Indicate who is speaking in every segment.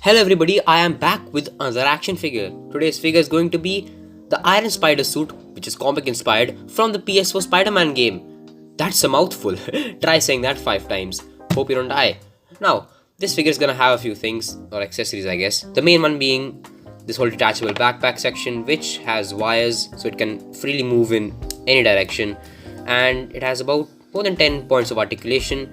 Speaker 1: Hello everybody, I am back with another action figure. Today's figure is going to be the IronSpider suit, which is comic inspired from the ps4 Spiderman game. That's a mouthful. Try saying that 5 times. Hope you don't die. Now, this figure is gonna have a few things, or accessories I guess. The main one being this whole detachable backpack section, which has wires so it can freely move in any direction. And it has about more than 10 points of articulation,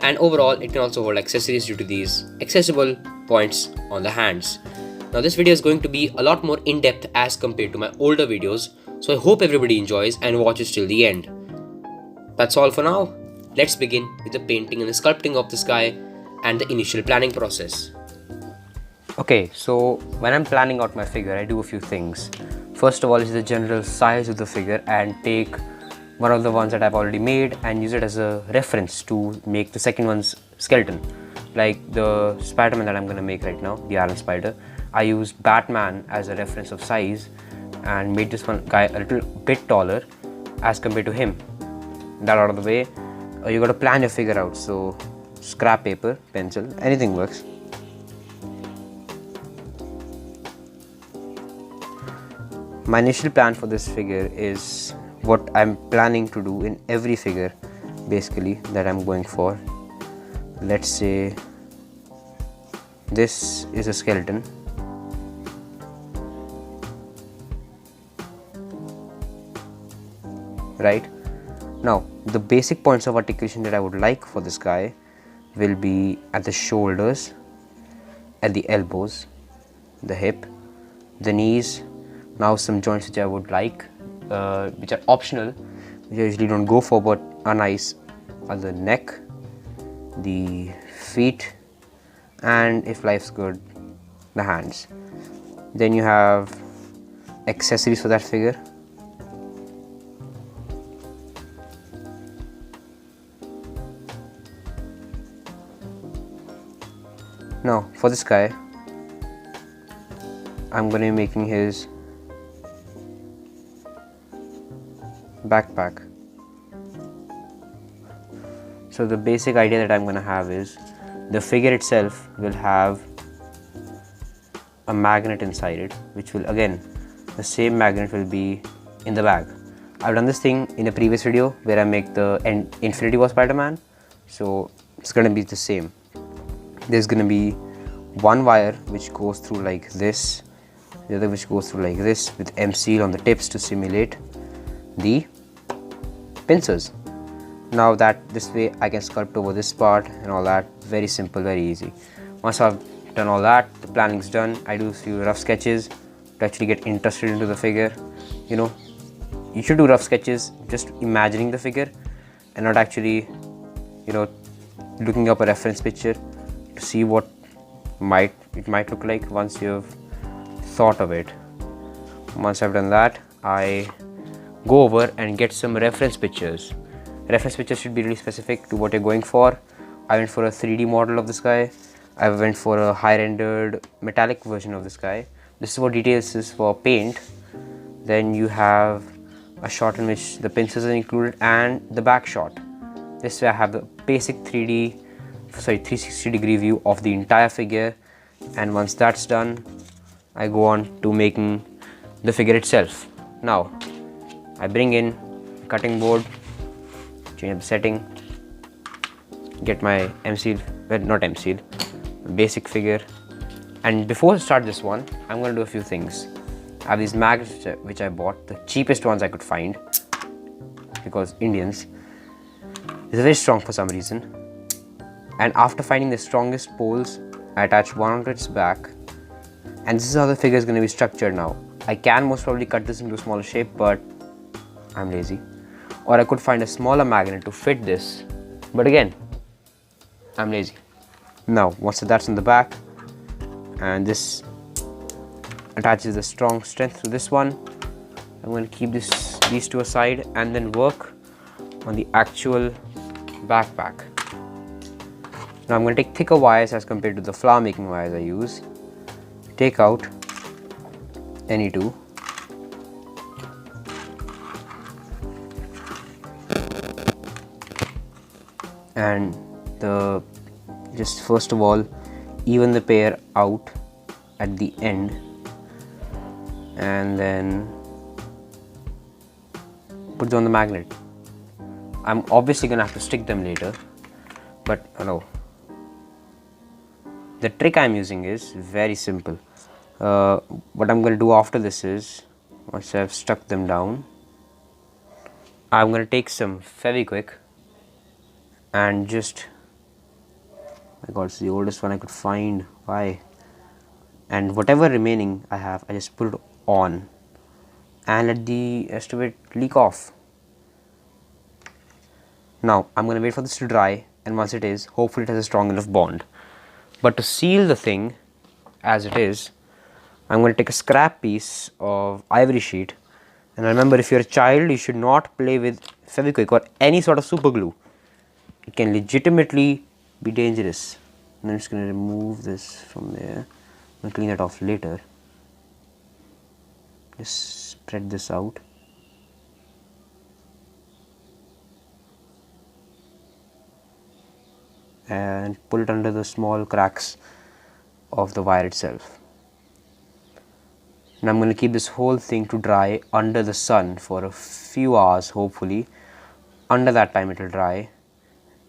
Speaker 1: and overall it can also hold accessories due to these accessible points on the hands. Now this video is going to be a lot more in-depth as compared to my older videos, so I hope everybody enjoys and watches till the end. That's all for now. Let's begin with the painting and the sculpting of this guy and the initial planning process.
Speaker 2: Okay, so when I'm planning out my figure, I do a few things. First of all is the general size of the figure, and take one of the ones that I've already made and use it as a reference to make the second one's skeleton. Like the Spiderman that I'm going to make right now, the IronSpider, I used Batman as a reference of size and made this one guy a little bit taller as compared to him. That out of the way, you got to plan your figure out. So scrap paper, pencil, anything works. My initial plan for this figure is what I'm planning to do in every figure basically that I'm going for. Let's say this is a skeleton. Right? Now the basic points of articulation that I would like for this guy will be at the shoulders, at the elbows, the hip, the knees. Now some joints which I would like, which are optional, which I usually don't go for but are nice, are the neck, the feet, and if life's good, the hands. Then you have accessories for that figure. Now for this guy, I'm going to be making his backpack. So the basic idea that I'm going to have is the figure itself will have a magnet inside it, which will, again, the same magnet will be in the bag. I've done this thing in a previous video where I make the Infinity War Spider-Man, so it's going to be the same. There's going to be one wire which goes through like this, the other which goes through like this, with M-seal on the tips to simulate the pincers. Now that this way I can sculpt over this part and all that. Very simple, very easy. Once I've done all that, the planning's done. I do a few rough sketches to actually get interested into the figure. You know, you should do rough sketches just imagining the figure and not actually, you know, looking up a reference picture to see what it might look like once you've thought of it. Once I've done that, I go over and get some reference pictures. Reference pictures should be really specific to what you're going for. I went for a 3D model of this guy. I went for a high-rendered metallic version of this guy. This is what details is for paint. Then you have a shot in which the pincers are included and the back shot. This way I have the basic 360 degree view of the entire figure, and once that's done, I go on to making the figure itself. Now I bring in cutting board, change up the setting, get my M-seal, well not M-seal, basic figure. And before I start this one, I'm going to do a few things. I have these magnets which I bought, the cheapest ones I could find, because Indians. They're very strong for some reason. And after finding the strongest poles, I attach one onto its back, and this is how the figure is going to be structured now. I can most probably cut this into a smaller shape, but I'm lazy. Or I could find a smaller magnet to fit this, but again, I'm lazy. Now once that's in the back, and this attaches the strong strength to this one, I'm going to keep these two aside and then work on the actual backpack. Now I'm going to take thicker wires as compared to the flower making wires I use. Take out any two. And just first of all even the pair out at the end, and then puts on the magnet. I'm obviously gonna have to stick them later, but no. The trick I'm using is very simple. What I'm gonna do after this is, once I've stuck them down, I'm gonna take some Fevikwik and just, my god, it's the oldest one I could find. Why? And whatever remaining I have, I just put it on and let the rest of it leak off. Now I'm going to wait for this to dry, and once it is, hopefully it has a strong enough bond. But to seal the thing as it is, I'm going to take a scrap piece of ivory sheet, and remember, if you're a child, you should not play with Fevikwik or any sort of super glue. It can legitimately be dangerous. And I'm just going to remove this from there. I'm going to clean it off later. Just spread this out. And pull it under the small cracks of the wire itself. And I'm going to keep this whole thing to dry under the sun for a few hours, hopefully. Under that time it will dry,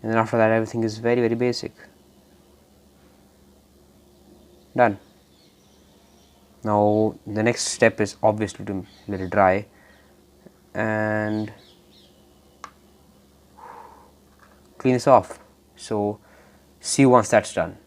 Speaker 2: and then after that everything is very, very basic. Done. Now the next step is obviously to let it dry and clean this off. So see you once that's done.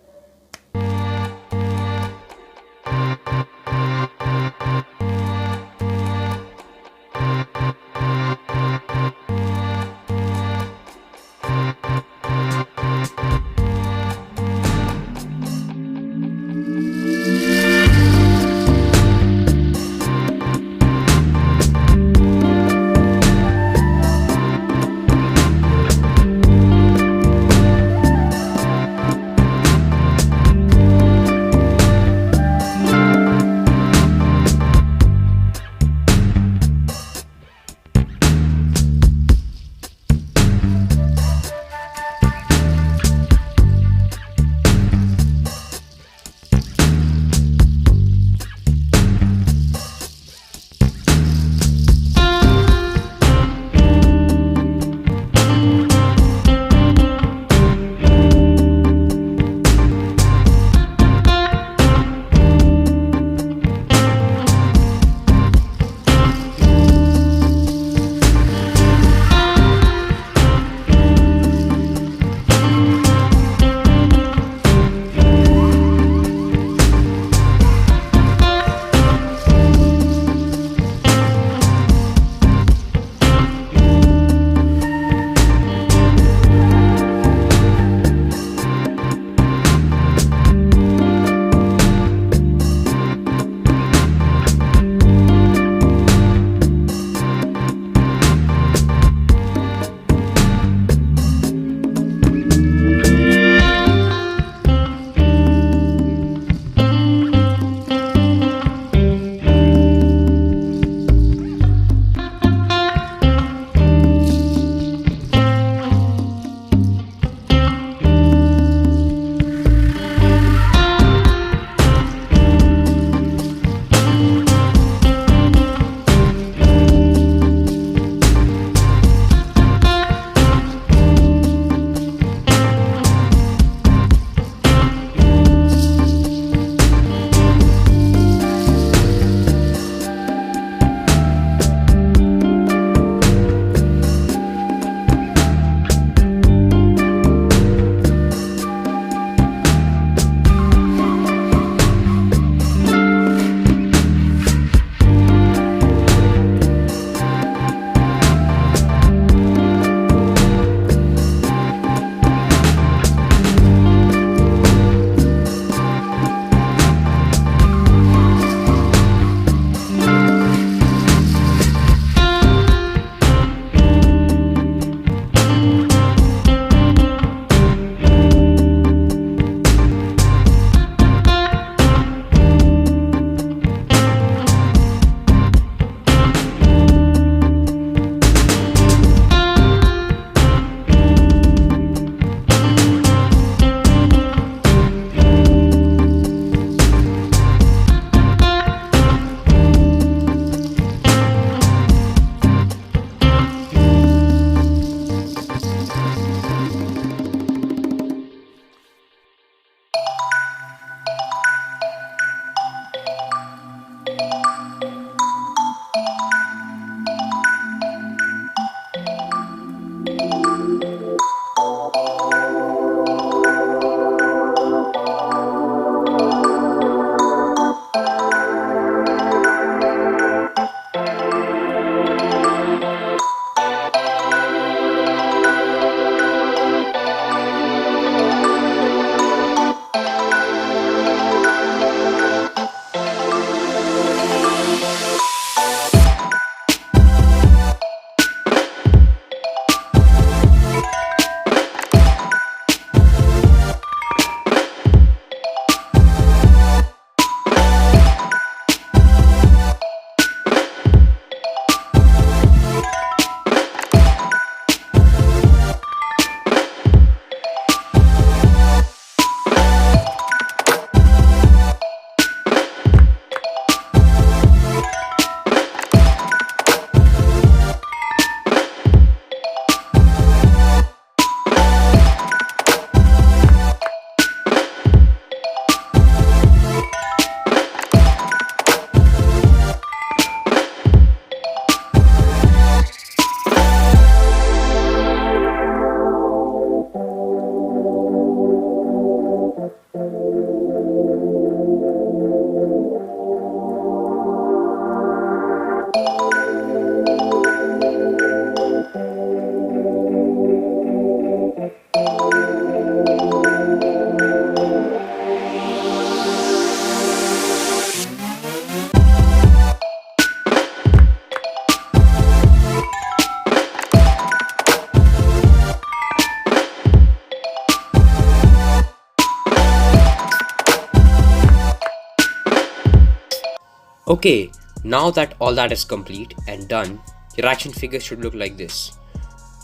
Speaker 1: Okay, now that all that is complete and done, your action figure should look like this.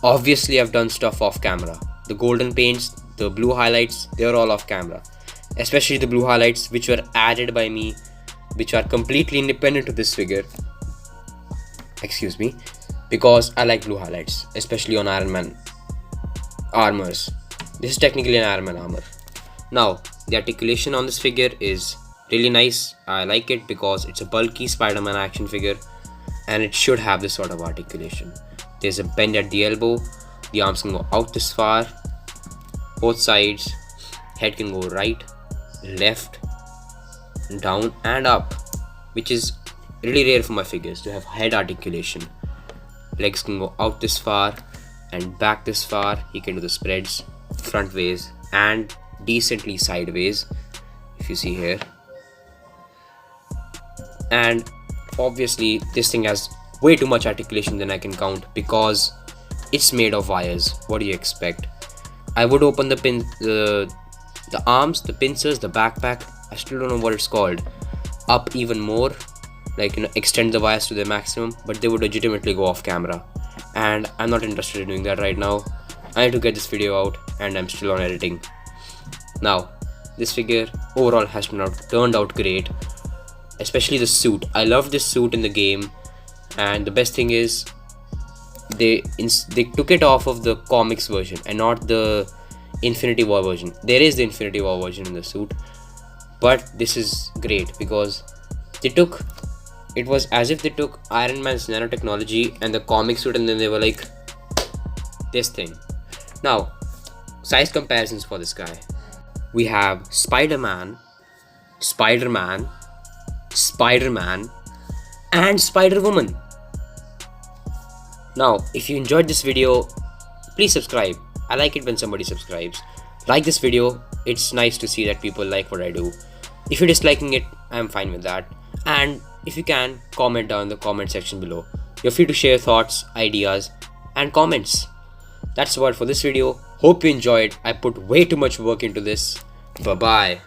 Speaker 1: Obviously, I've done stuff off camera. The golden paints, the blue highlights, they're all off camera. Especially the blue highlights, which were added by me, which are completely independent of this figure. Excuse me, because I like blue highlights, especially on Iron Man armors. This is technically an Iron Man armor. Now, the articulation on this figure is really nice. I like it because it's a bulky Spider-Man action figure and it should have this sort of articulation. There's a bend at the elbow, the arms can go out this far, both sides, head can go right, left, down and up, which is really rare for my figures to have head articulation. Legs can go out this far and back this far. He can do the spreads front ways and decently sideways, if you see here. And obviously this thing has way too much articulation than I can count because it's made of wires. What do you expect? I would open the arms, the pincers, the backpack, I still don't know what it's called, up even more, like, you know, extend the wires to their maximum, but they would legitimately go off camera and I'm not interested in doing that right now. I need to get this video out and I'm still on editing. Now, this figure overall has turned out great, especially the suit. I love this suit in the game, and the best thing is they took it off of the comics version and not the Infinity War version. There is the Infinity War version in the suit, but this is great because it was as if they took Iron Man's nanotechnology and the comic suit and then they were like, this thing. Now, size comparisons for this guy. We have Spider-Man, Spider-Man, Spider-Man, and Spider-Woman. Now, if you enjoyed this video, please subscribe. I like it when somebody subscribes. Like this video, it's nice to see that people like what I do. If you're disliking it, I'm fine with that. And if you can, comment down in the comment section below. You're free to share thoughts, ideas, and comments. That's about for this video. Hope you enjoyed. I put way too much work into this. Bye bye.